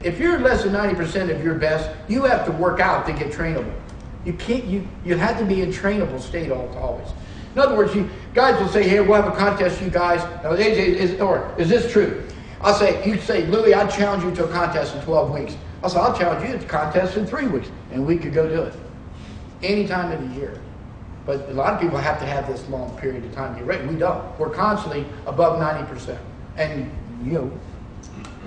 If you're less than 90% of your best, you have to work out to get trainable. You can't. You have to be in trainable state always. In other words, you guys will say, "Hey, we'll have a contest, you guys." Now, is this true? I'll say, you say, "Louie, I'd challenge you to a contest in 12 weeks." I'll say, "I'll challenge you to a contest in 3 weeks," and we could go do it any time of the year. But a lot of people have to have this long period of time to get ready. We don't. We're constantly above 90%, and you know.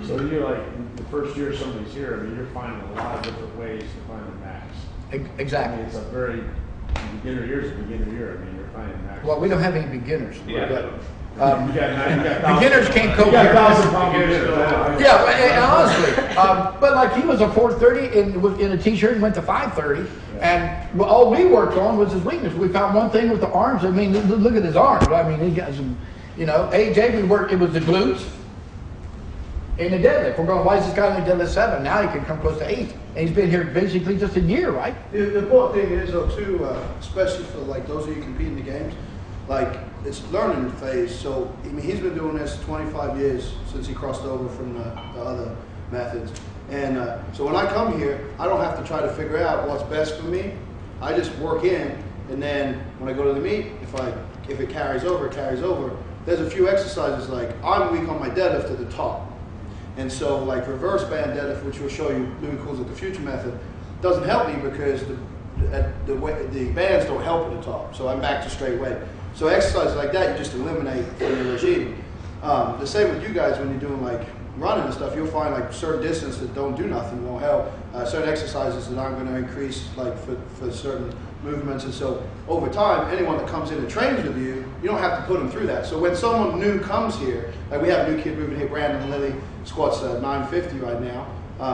So you're like, the first year somebody's here, I mean, you're finding a lot of different ways to find the max. Exactly. I mean, it's a very, beginner year is a beginner year. I mean, you're finding the max. Well, we don't have any beginners. Yeah. Beginners can't cope here. Yeah, and honestly, but like he was a 430 in a t-shirt and went to 530, and all we worked on was his weakness. We found one thing with the arms. I mean, look at his arms. I mean, he got some, you know, AJ, we worked, it was the glutes and the deadlift. We're going, why is this guy only deadlift 7? Now he can come close to 8. And he's been here basically just a year, right? The important thing is, though, too, especially for like those of you competing in the games, like it's learning phase. So I mean, he's been doing this 25 years since he crossed over from the other methods. And so when I come here, I don't have to try to figure out what's best for me. I just work in, and then when I go to the meet, if it carries over, it carries over. There's a few exercises like I'm weak on my deadlift at the top. And so like reverse band deadlift, which we'll show you, Louie calls it the future method, doesn't help me because the bands don't help at the top. So I'm back to straight weight. So exercises like that, you just eliminate from your regime. The same with you guys when you're doing like running and stuff, you'll find like certain distance that don't do nothing, won't help. Certain exercises that aren't going to increase like for certain movements. And so over time, anyone that comes in and trains with you, you don't have to put them through that. So when someone new comes here, like we have a new kid moving here, Brandon Lilly, squats 950 right now.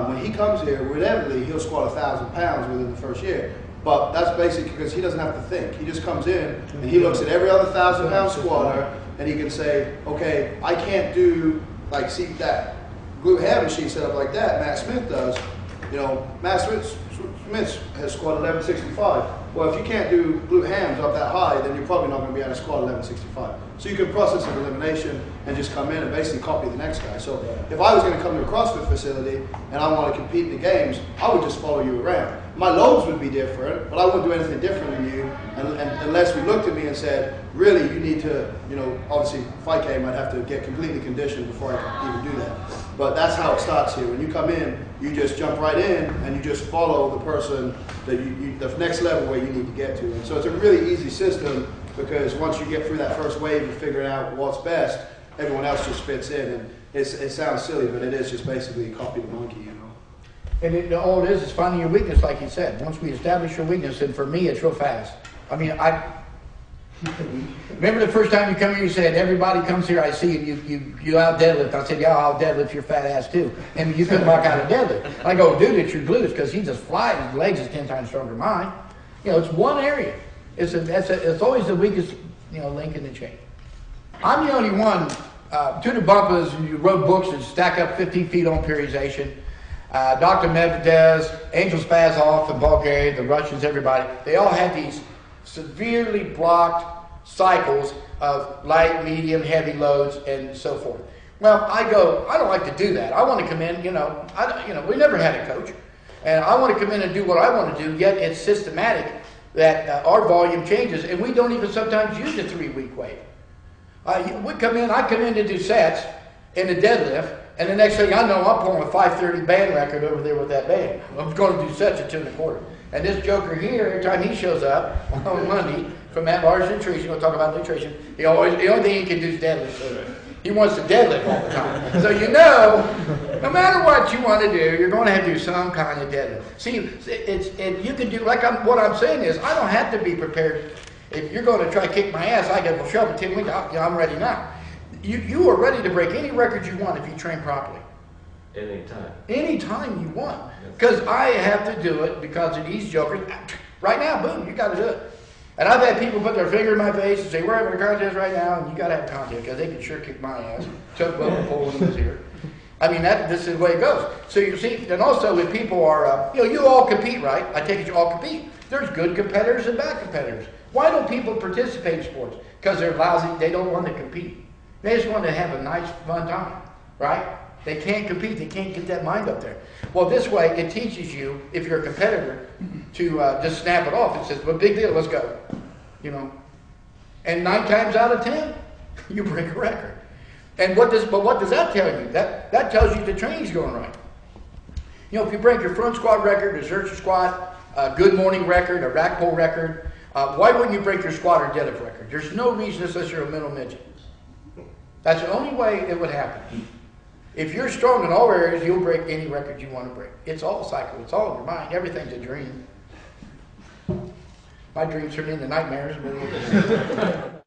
When he comes here, inevitably he'll squat 1,000 pounds within the first year. But that's basically because he doesn't have to think. He just comes in and he looks at every other 1,000-pound squatter and he can say, okay, I can't do, like, see that glute ham machine set up like that Matt Smith does. You know, Matt Smith has squatted 1165. Well, if you can't do glute hams up that high, then you're probably not going to be able to squat 1165. So you can process of elimination and just come in and basically copy the next guy. So if I was going to come to a CrossFit facility and I want to compete in the games, I would just follow you around. My loads would be different, but I wouldn't do anything different than you unless we looked at me and said, really, you need to, you know, obviously fight game, I'd have to get completely conditioned before I could even do that. But that's how it starts here. When you come in, you just jump right in and you just follow the person that the next level where you need to get to. And so it's a really easy system because once you get through that first wave of figuring out what's best, everyone else just fits in. And it sounds silly, but it is just basically copy the monkey, you know. And all it is finding your weakness, like you said. Once we establish your weakness, and for me, it's real fast. I mean, remember the first time you come here, you said, everybody comes here, I see you out deadlift. I said, yeah, I'll deadlift your fat ass too. And you couldn't walk out of deadlift. I go, dude, it's your glutes, because he just flies. His legs is 10 times stronger than mine. You know, it's one area. It's always the weakest, you know, link in the chain. I'm the only one, Tudor Bumpers, you wrote books that stack up 15 feet on periodization. Dr. Medvedev, Angel Spazov in Bulgaria, the Russians, everybody, they all had these severely blocked cycles of light, medium, heavy loads, and so forth. Well, I don't like to do that. I want to come in, we never had a coach, and I want to come in and do what I want to do, yet it's systematic that our volume changes, and we don't even sometimes use a 3-week wave. I come in to do sets in the deadlift, and the next thing I know, I'm pulling a 530 band record over there with that band. I'm going to do sets at 2 1/4. And this joker here, every time he shows up on Monday from Matt Large Nutrition, we'll talk about nutrition, the only thing he can do is deadlift. So he wants to deadlift all the time. So you know, no matter what you want to do, you're going to have to do some kind of deadlift. See, you can do, what I'm saying is, I don't have to be prepared. If you're going to try to kick my ass, I go, well, show up in 10 weeks, I'm ready now. You are ready to break any record you want if you train properly. Anytime. Anytime you want. Because I have to do it because of these jokers. Right now, boom, you got to do it. And I've had people put their finger in my face and say, we're having a contest right now, and you got to have a contest because they can sure kick my ass. Chuck Bowman Poland was here. I mean, this is the way it goes. So you see, and also if people are, you all compete, right? I take it you all compete. There's good competitors and bad competitors. Why don't people participate in sports? Because they're lousy, they don't want to compete. They just want to have a nice, fun time, right? They can't compete. They can't get that mind up there. Well, this way, it teaches you, if you're a competitor, to just snap it off. It says, well, big deal, let's go. You know. And 9 times out of 10, you break a record. And what does that tell you? That tells you the training's going right. You know, if you break your front squat record, a exertion squat, a good morning record, a rack pull record, why wouldn't you break your squat or deadlift record? There's no reason unless you're a mental midget. That's the only way it would happen. If you're strong in all areas, you'll break any record you want to break. It's all cycle. It's all in your mind. Everything's a dream. My dreams turn into nightmares. But